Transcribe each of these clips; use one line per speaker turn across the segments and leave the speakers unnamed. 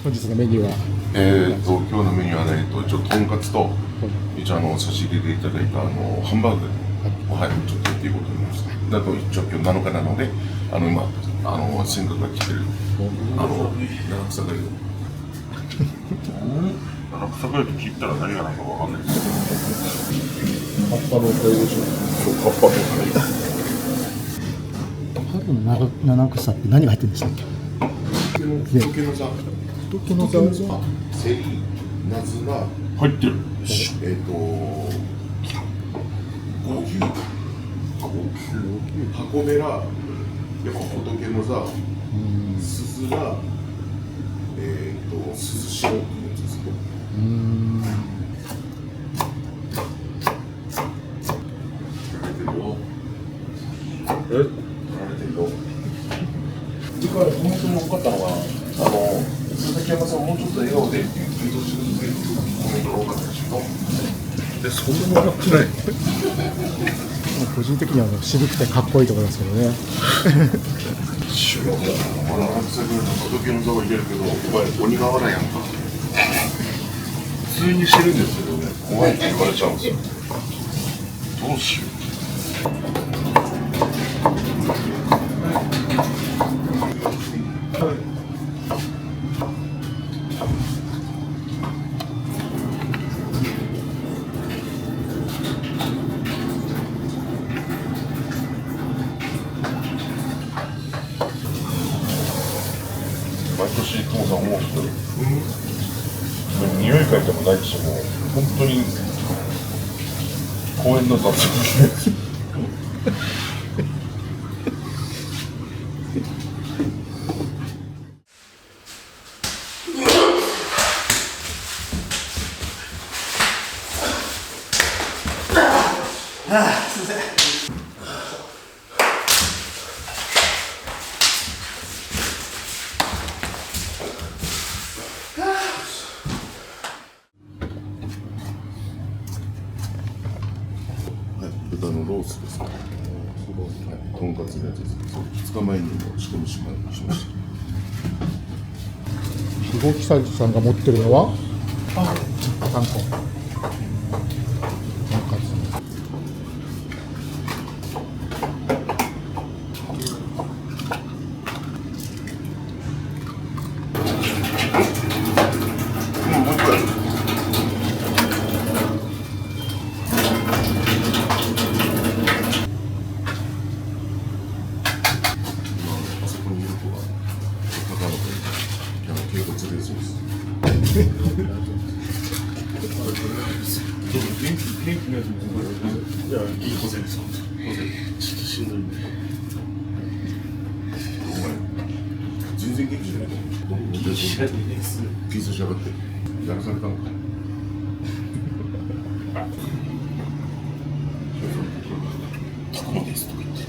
本日のメニューは
今日のメニューはね、一応とんかつと、一応差し入れていただいたハンバーグを、はい、ちょっとっていうことになりました。だと一応今日7日なので、今尖閣が来てる七草がゆ。七草がゆって聞いたら何がなんかわかんないですけど、葉っぱのおかゆでしょ。そう、葉っぱとおかゆ。
春の七草って何が入ってるんでしたっけ？
仏の座、
仏の座、
セリ、ナズナ入ってる。五牛、箱べら、やっぱ仏の座、すずら、すずしろっていうやつですね。取られてるよ。次回本当に多かったのが、佐々木山さんもうちょっと笑顔でっていうツイートしてくれるコメントが多かったでしょ。で、そんなに笑ってない。
個人的には渋くてかっこいいところですけどね。
渋谷も七草ぐらいの仏の座は入れるけど、お前鬼瓦やんか。普通にしてるんですけどね、お前って言われちゃうんですよ。どうしよう。毎年父さん思うけど、匂い嗅いでもないし、もう本当に公園の雑務
すいません。
豚のロースですね。とんかつのやつです。2日前にも仕込みしました。
肥後久志さんが持ってるのは3個。とんかつ。
もう一個やる。結構ずるいそうです。元気なやつですね。いや、いい小銭です。ちょっとしんどいんで。お前、全然元気じゃないの？ピースしやがって。やらされたのか。聞くのですとか言って。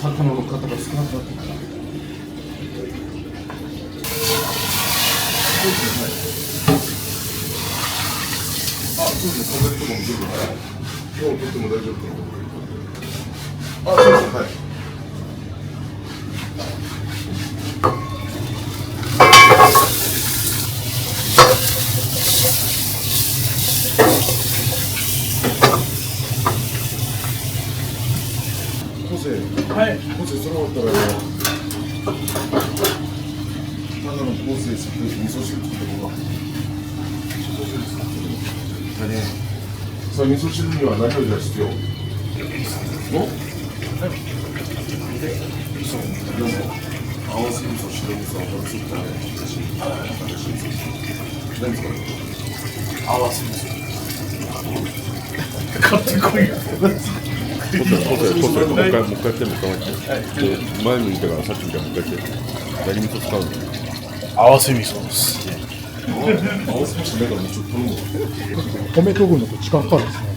魚の方が少なくなってきた。あ、そうですね。これとかも全部はい。今日とっても大丈夫かな。あ、そうですね。はい。
はい。
もしそれ終わったらただのコースで味噌汁作ってもらう。味噌汁作ってもらう。ね。さあ味噌汁には何を必要？の？合わせ味噌、白味噌、合わせたら何使う？
合わせます。買ってこいよ。
もう一回やっても前も言ったからさっきみたいにもう一回やって何味噌使うの？
合わせ味噌です。
合わせ味噌だからもうちょっと頼むわ。
米研ぐのと時間かかるんですね。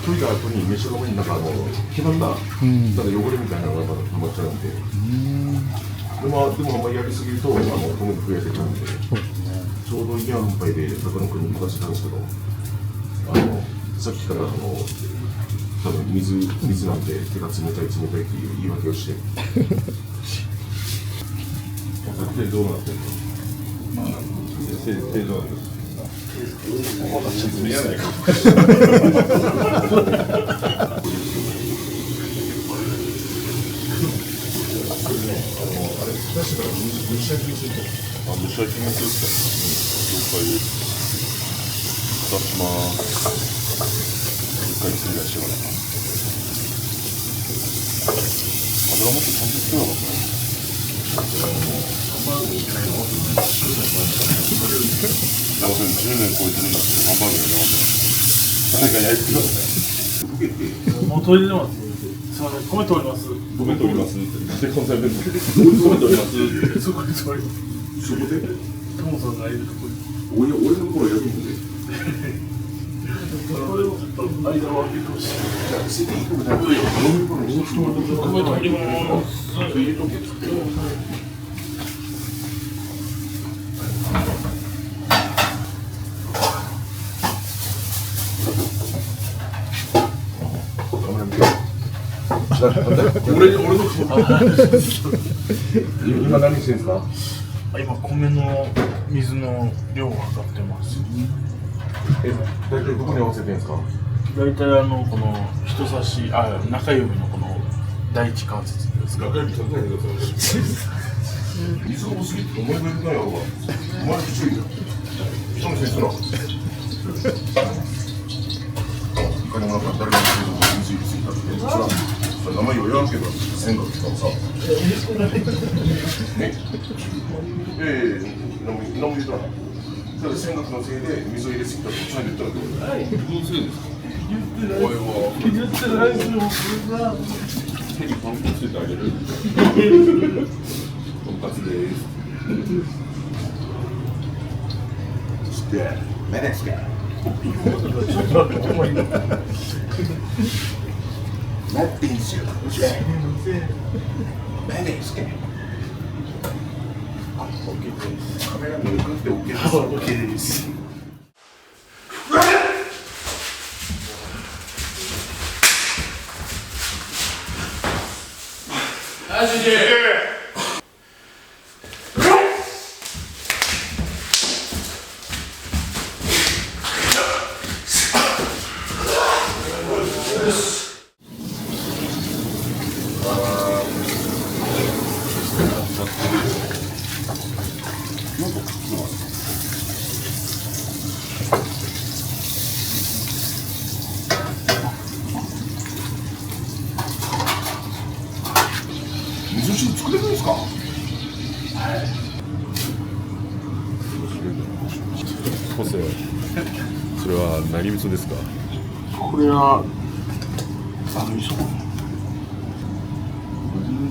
研いだ後に飯の上になんか黄ばんだ、ただ汚れみたいなのがまだ溜まっちゃうんで。でもあんまりやりすぎると米が増えてくるんで、
そうですね。
ちょうどいい塩梅で高野君に向かってたんですけど、さっきから多分水なんで手が冷たいっていう言い訳をして。手どうなってるの？手どうなってるの？見えないか。蒸し焼きにすると。
蒸し焼きにするか。了解です。出します。一回ひっくり返してから。油もっとちゃんと作らなかったね。すいません、10年超えてるんだけど、ハンバーグやりません。誰か焼いてください。
もう取り出ます。すみません、米取ります。
米取りますって。で、この際米取りますって。
そこで取ります。
そこで
トモさんがいるところに。
俺のところやるんで。
これをちょっと間を空けてほしい。
米取ります。入れとけっつって。俺の今何してんすか？
今米の水の量を測ってます。
大体どこに合わせてんすか？
大体この人差し中指のこの第一関節ですか。
中指立てないでください。水が多すぎてお前が言うないやろうが。お前の口いいよ。人のせいすな。いかにもなんか誰が水入れすぎたって知らん。名前を言わんけど線が来たのさ。ね。何も言うとない。ただ線学のせいで水を入れすぎたってちゃんと言ったらどう？どうするんですか？
言ってないですよ。
手にパン粉つけてあげる。とんかつです。
そしてメネスケ。ナッピンスよ。メネスケ。あ、オッケーです。カメラに向かってオッケーです。
オッケーです。
個性。それは何味噌ですか？
これは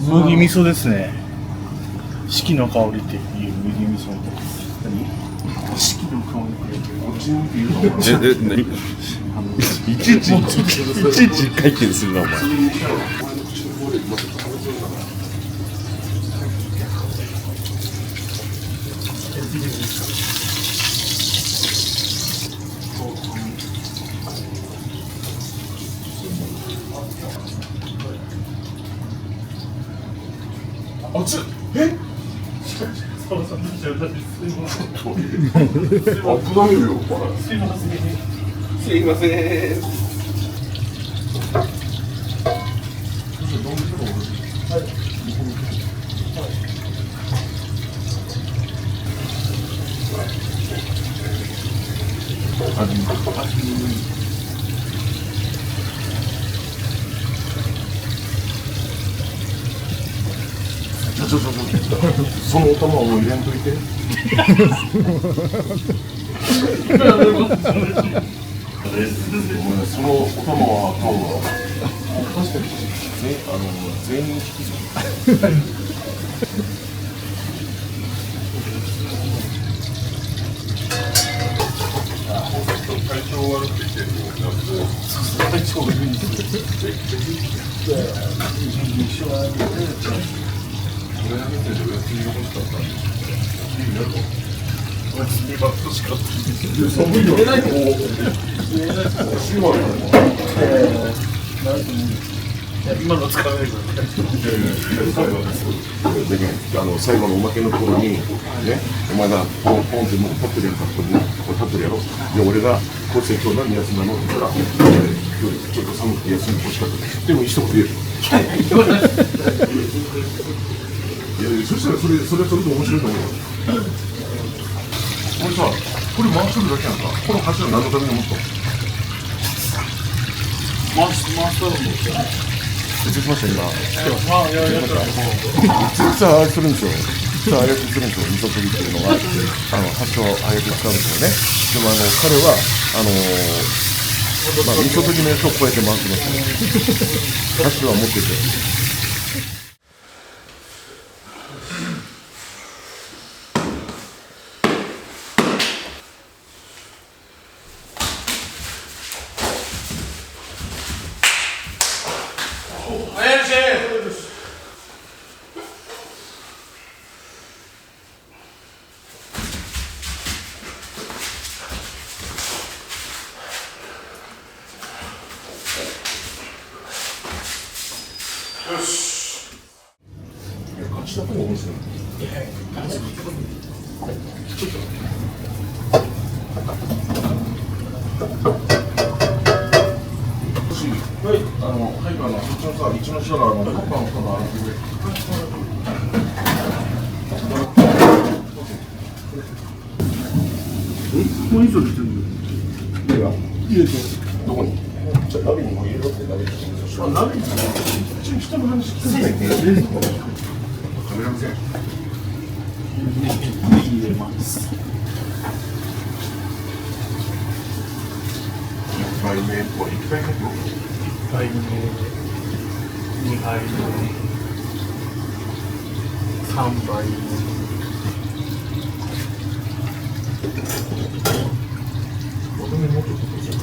麦味噌ですね。四季の香りっていう麦味噌。四季の香りっていうの。
いちいち回転するなお前。
熱っ。危ないよ。すいません。すいません。そのお玉を入れんといて。そのお玉は今日は確かに全員引きずり。体調悪くて体調悪いんですよ。これだけでお休みが欲しかったんで。お休みが欲しかった。寒いよ。言えないと。
今の使わないから。
最後のおまけのところにね、お前がポンってもう立ってるやんかって立ってるやろ。で俺がこうして今日何休みなのって言ったら、今日ちょっと寒くて休み欲しかったです。でも一言言える。いやそしたらそれで面白いと思うよ。これさ、これ回してるだけやんか。この柱何のために持ったの？
回したの
説明しました今。
あ、
実はあれするんですよ。実はあれするんですよ。味噌取りっていうのが発祥をあれで使うんですよね。でも彼は味噌取りのやつをこうやって回ってます。発祥は持ってて。
よし。勝ちたと思うんですよ。はい、そっちのさ、一の下のカッパの下の洗ってくれ。
もういいぞって言ってるよ。入れて。
どこに？じゃあ鍋にも入れろって鍋に。鍋に下の話聞かないで。カメラ目線。
入れます。
1杯目は1杯目と
1杯目、2杯目、3杯目。
まとめもうちょっとどうするか。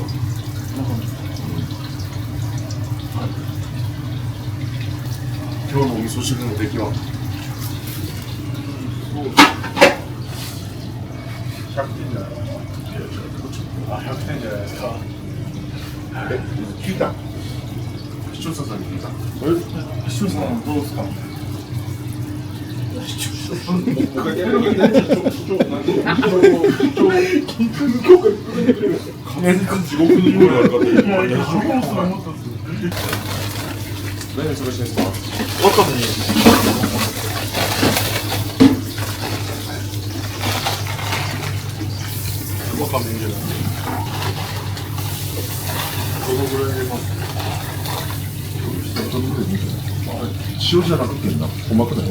今日のお味噌汁の出来は
100点じゃないですか。100点じゃないですか。
聞いた？視聴者さんに聞いた？
視聴者さんどうですか？
何忙しいですか？
わかんない。わかんないんじゃない。どのぐらい入れます？
塩じゃなくてんだ。細くだよ。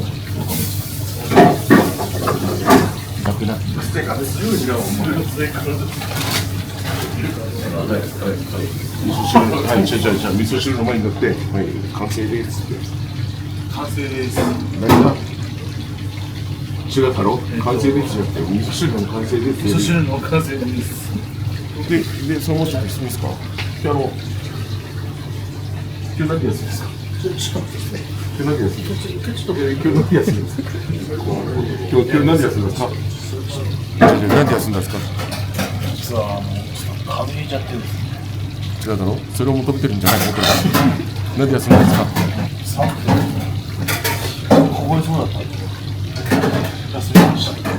くなってきます。
成果ですよ、じゃあ、お前の成果です。
はい、じゃあ、味噌汁の前になって、はい、完成ですって。
完成です。
何が違うだろ完成ですじゃなくて、味噌汁の完成です。
味噌汁の完成です。
で、そのまましていいですか今日何で休みですか
ちょっと
今日何で休みですか
ちょっと
今日何で休みですか今日何で休みですか何で休んだんですか
実はちょっと風邪ひいちゃってるんです。
違うだろそれを求めてるんじゃない僕ら何で休んだんですか
寒くて凍えそうだったんで休みました。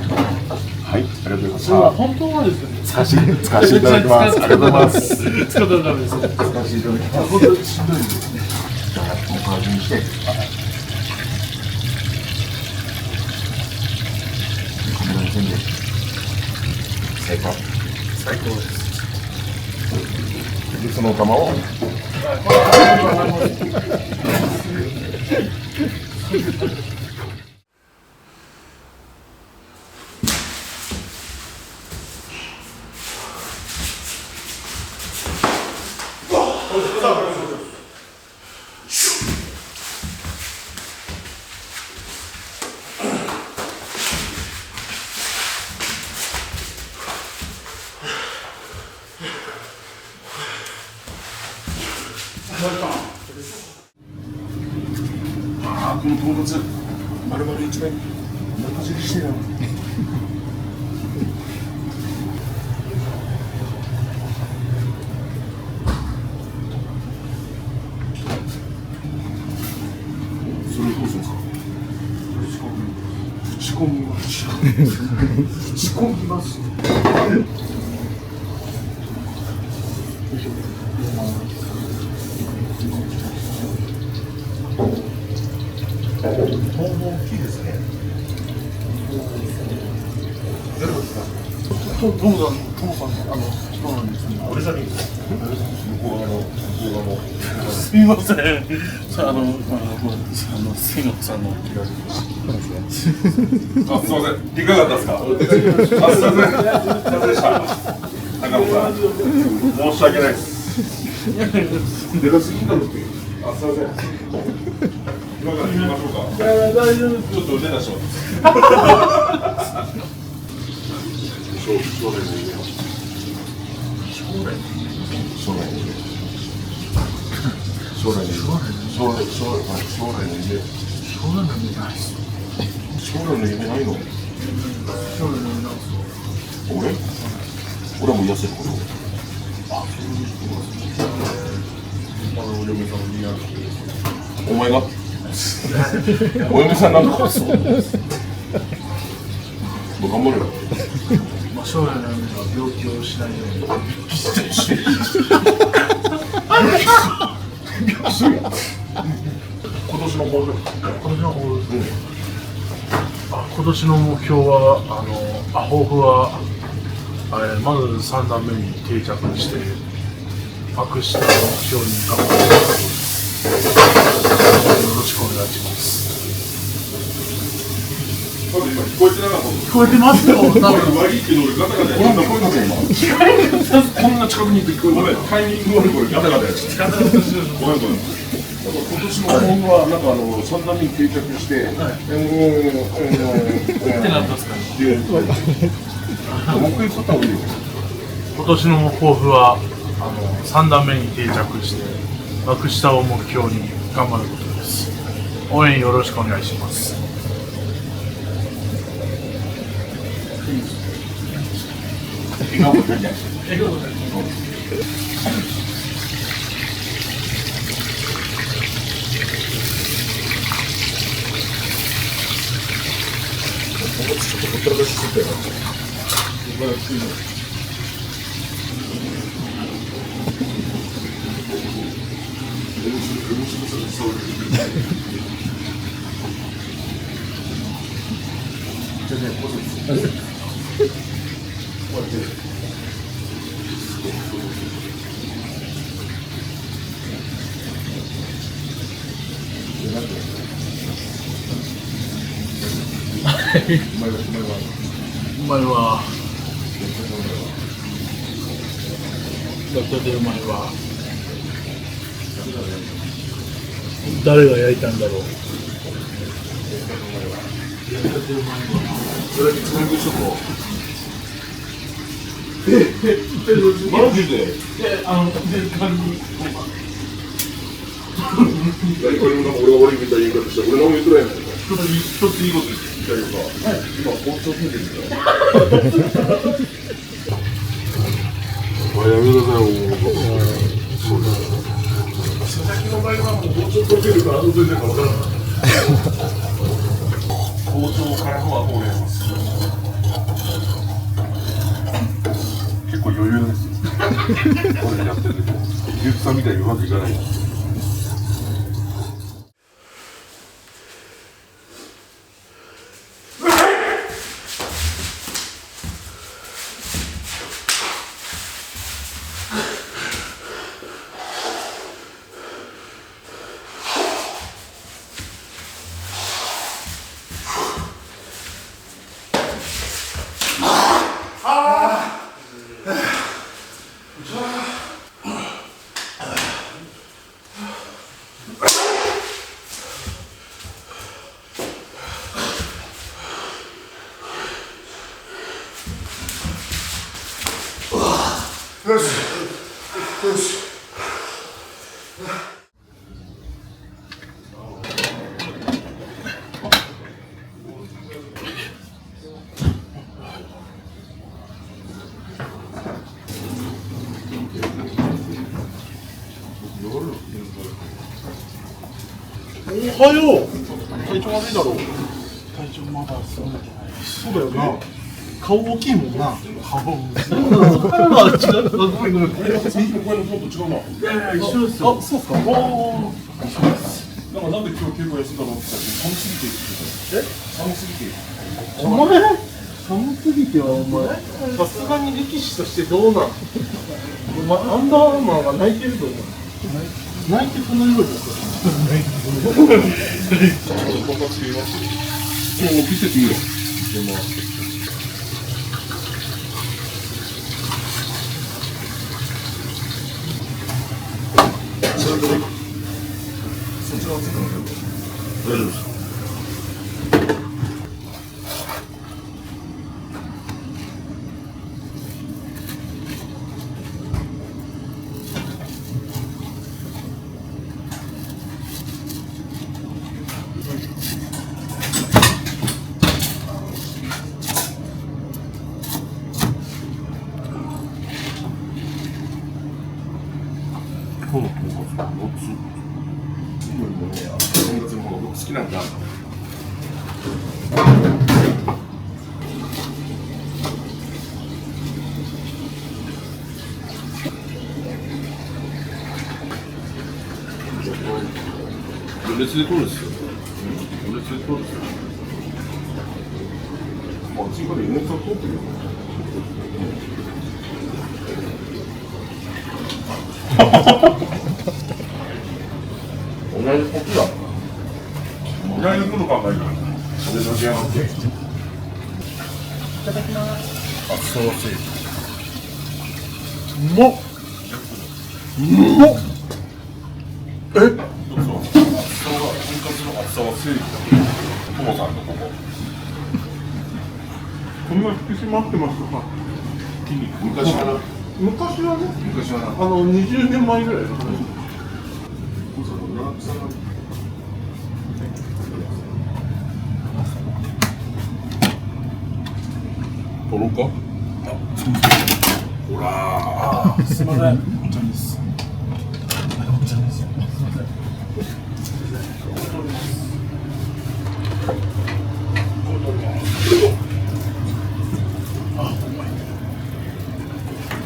はい、ありがとうございます。
それは本当はですね、
使わせていただきます。ありがとうございます。
使ったらダメです。
使わせていただきます。
本当にしんどいですね。
じゃあ、お代わりにして。こんな感じで。最高。
最高です。
で、その玉を。ああ、この豚骨、丸々一面、中敷きしてるな。それどうするんですか打ち込みます。打ち込みます。大きいですね。
トモさん、そうなんですね。
俺じゃねえです。向こう側の。
すみません。杉野さんの。
あ、すみません。いかがだったですか。あ、すみません。すみませんでした。高野さん、申し訳ないです。でかすぎたのって。あ、すみません。今から行きましょうか。
大丈夫です。
ちょっと腕出します。将来の夢を。将来の夢。将来の夢ないの？俺はもう痩せることお前がお嫁さんなんだからそうもう頑張るよ
将来の夢は病気をしないように
今年の抱負
今年の目標は抱負はまず3段目に定着して悪した目標に頑張ってよろしくお願いします。
今聞こえてなかった
聞こえてますよ。多分
悪いけど俺ガタガタやってこんな近くにいて聞こえてごめんタイミング悪いこれガタガタやっちゃったごめん今年の抱負はなんか3段目に定着して
ってなったんですかね。
もう一回撮った方がいいよ
今年の抱負は3段目に定着して幕下を目標に頑張ることです。応援よろしくお願いします。
笑顔でねちょっとほったらかしすぎたよ
前は焼きたてうまいわ。誰が焼いたんだろう。焼きたてうまいわ。
それつなぐしとこ
マジで？
俺が悪いみたいな言い方して、俺何も言ってないんだよ。一ついいこと言いたいのか。今包丁ついてるんだよ。
やめなさい、
佐々木の場合はもう包丁溶けるか後ついてるか分からない。包丁からのはお願いします。
結構余裕ですよ。これやってても、ゆうきさんみたいにうまくいかない。
よし。よし。
おはよう。体調悪いだろう。体調まだそうじゃない。そうだよな。顔大きいもんな。顔。違う。ごめんごめん。
これのフォント違うな。
いや一緒ですよ。あ、そうか。おお。
なんで今日結構休んだのって寒すぎて言ってた。寒すぎて。
お前寒すぎてはお前さすがに力士としてどうなん。お前アンダーアーマーが泣いてるぞ。泣いてこの色ですよ。
こんなすぎます。もう見せていいよ。見せます。そっち側ついてますよ。大丈夫です。今日のとんかつのロツよりもね、とんかつの方が僕好きなんだ。分裂で取るんですよ。分裂で取るんですよ。あっちから余熱は通ってるよ。同じことだ。同じこと考えるから。それだけやなって。いただきます。あ、ソーセージ。
うまっ。うまっ。え？
そうそう。厚さは、とんかつの厚さは正義だ。トモさんのここ。
こんな引き締まってますか。
筋肉。昔はな。
昔はね。
昔はな。
20年前ぐらいの話。
取ろうか。ほらー。
すみません。お茶です。お茶です。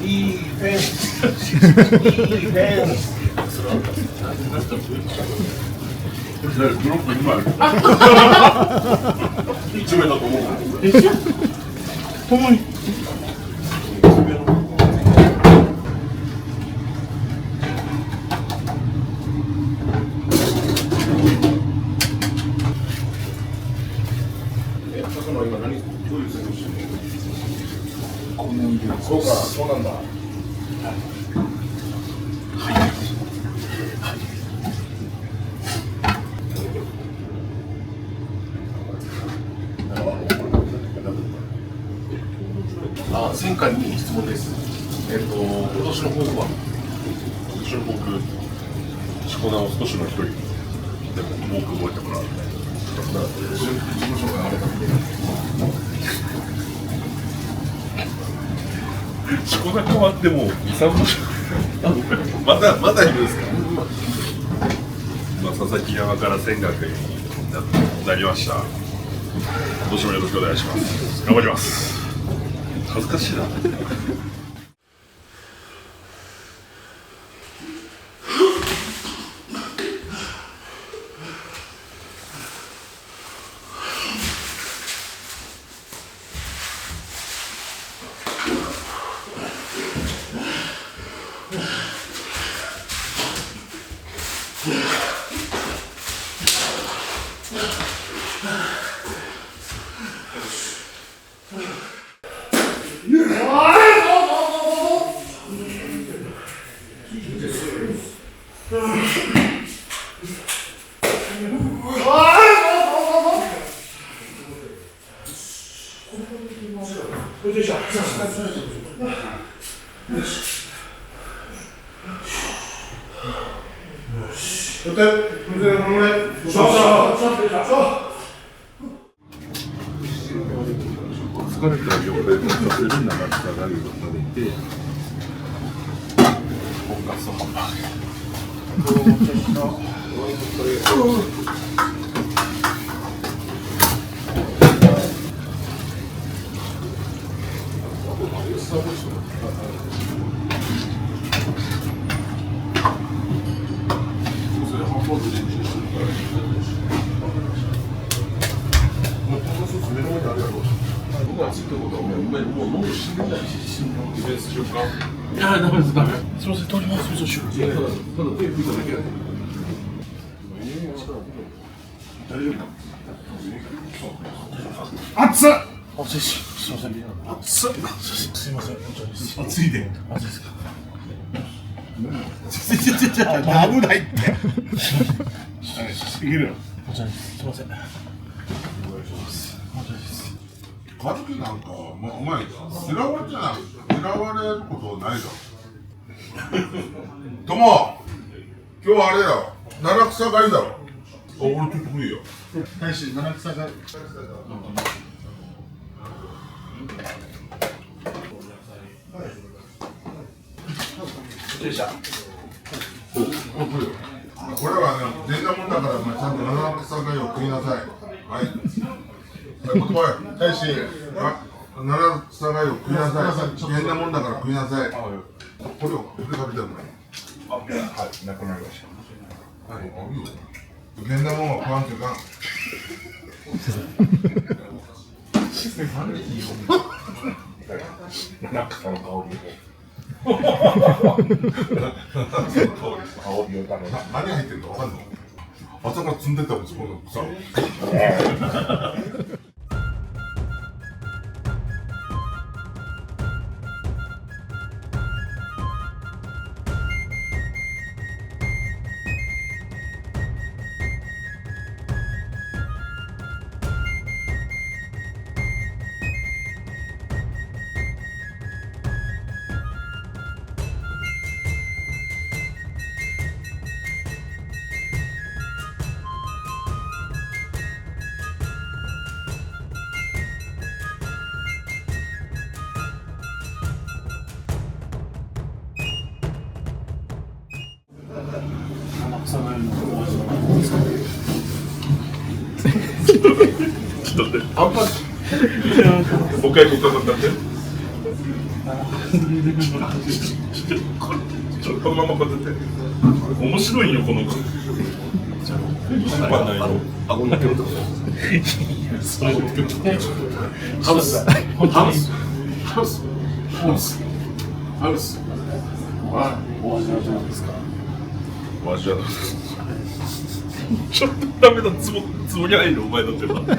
いいフェンス。いいフェンス。
ブロック2枚。1名だと思う。
ほんまに。
高野今何どういう作業してるの？そうか、そうなんだ。前回に質問です。今年の抱負は？
今年の僕、しこ名を少しの一人でも多く覚えてもらう。
事務所があれだ
しこ名変わっても2、3年まだいるんですか？佐々木山から仙岳になりました。今年もよろしくお願いします。頑張ります。恥ずかしいな。疲れたら横でさせる長さがいいのでいて、とんかつとハンバー僕がついたことはもう喉死んでたりしディフェンスしようか。
いや、ダメです、ダメ。すみません、通ります、味噌汁。
ただ手拭いただけだけど。大丈夫か？
熱っ。熱いし、すみません。熱っ。すみません、
熱いで。
熱いですか。
危ないって。いけるよ。
こちらです。すみません。
和樹なんか、お前嫌われることないじゃん。とも、今日はあれだろ。七草がいいだろ。俺ちょっと来いよ。
大使、七草が。
これはね、出たもんだから、ちゃんと七草がいを食いなさい。はい。言葉よ。大使、七草がいを食いなさい。変なもんだから食いなさい。これを食べてるの。はい、なくなりました。はい、変なもんは食わんといかん。なんかその香りを。香りをだろうな。何入ってるかわかんない。朝から積んでたもん、そこの草を。
ちょっと待って。あんまり。もう一回ここから立って。このままこうやって。面白いよこの子。顎抜けるとこ。ハウス。ハウス。ハウス。ハウス。ハウス。お味はどうですか。お味はどうですか。ちょっとダメだ、つもり入るお前だってば。なんか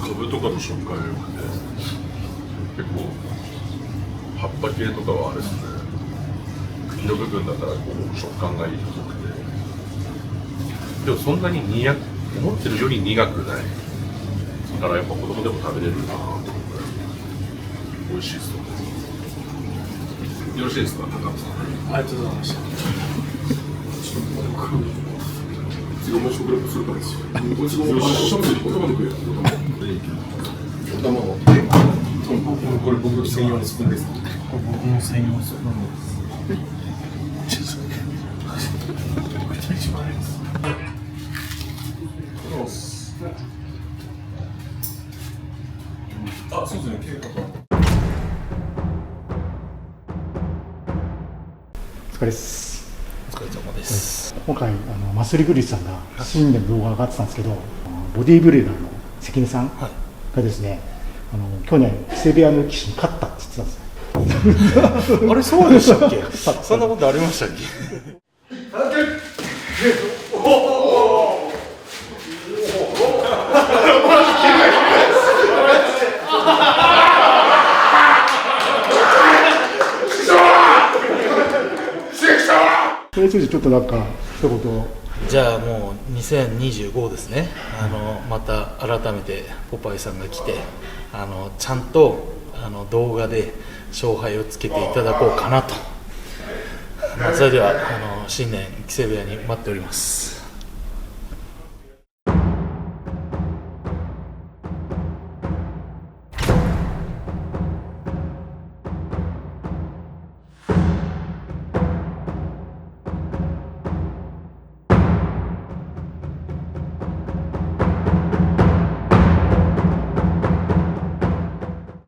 株とかの紹介よくて、結構葉っぱ系とかはあれですね、茎の部分だったらこう食感がいいと思って、でもそんなに思ってるより苦くないだからやっぱ子供でも食べれるなと思って美味しいですよね。よろしいですか、高野さん。
ありがとうございました。
次も食レポするからですよ。頭で食えよ。お卵。これ僕専用のスプーンです。
これ僕の専用スプーンです。これ一番あれです。
あ、そうですね。計画は。
お疲れです。
お疲れ様です。
今回マスリグリスさんが新年の動画が上がってたんですけど、ボディービルダーの関根さんがですね、去年セビアの騎士に勝ったって言ってたんですよ。
あれそうでしたっけ？そんなことありましたっけ？
それについてちょっとなんか一言。
じゃあもう2025ですね、また改めてポパイさんが来てちゃんと動画で勝敗をつけていただこうかなと、それでは新年木瀬部屋に待っております。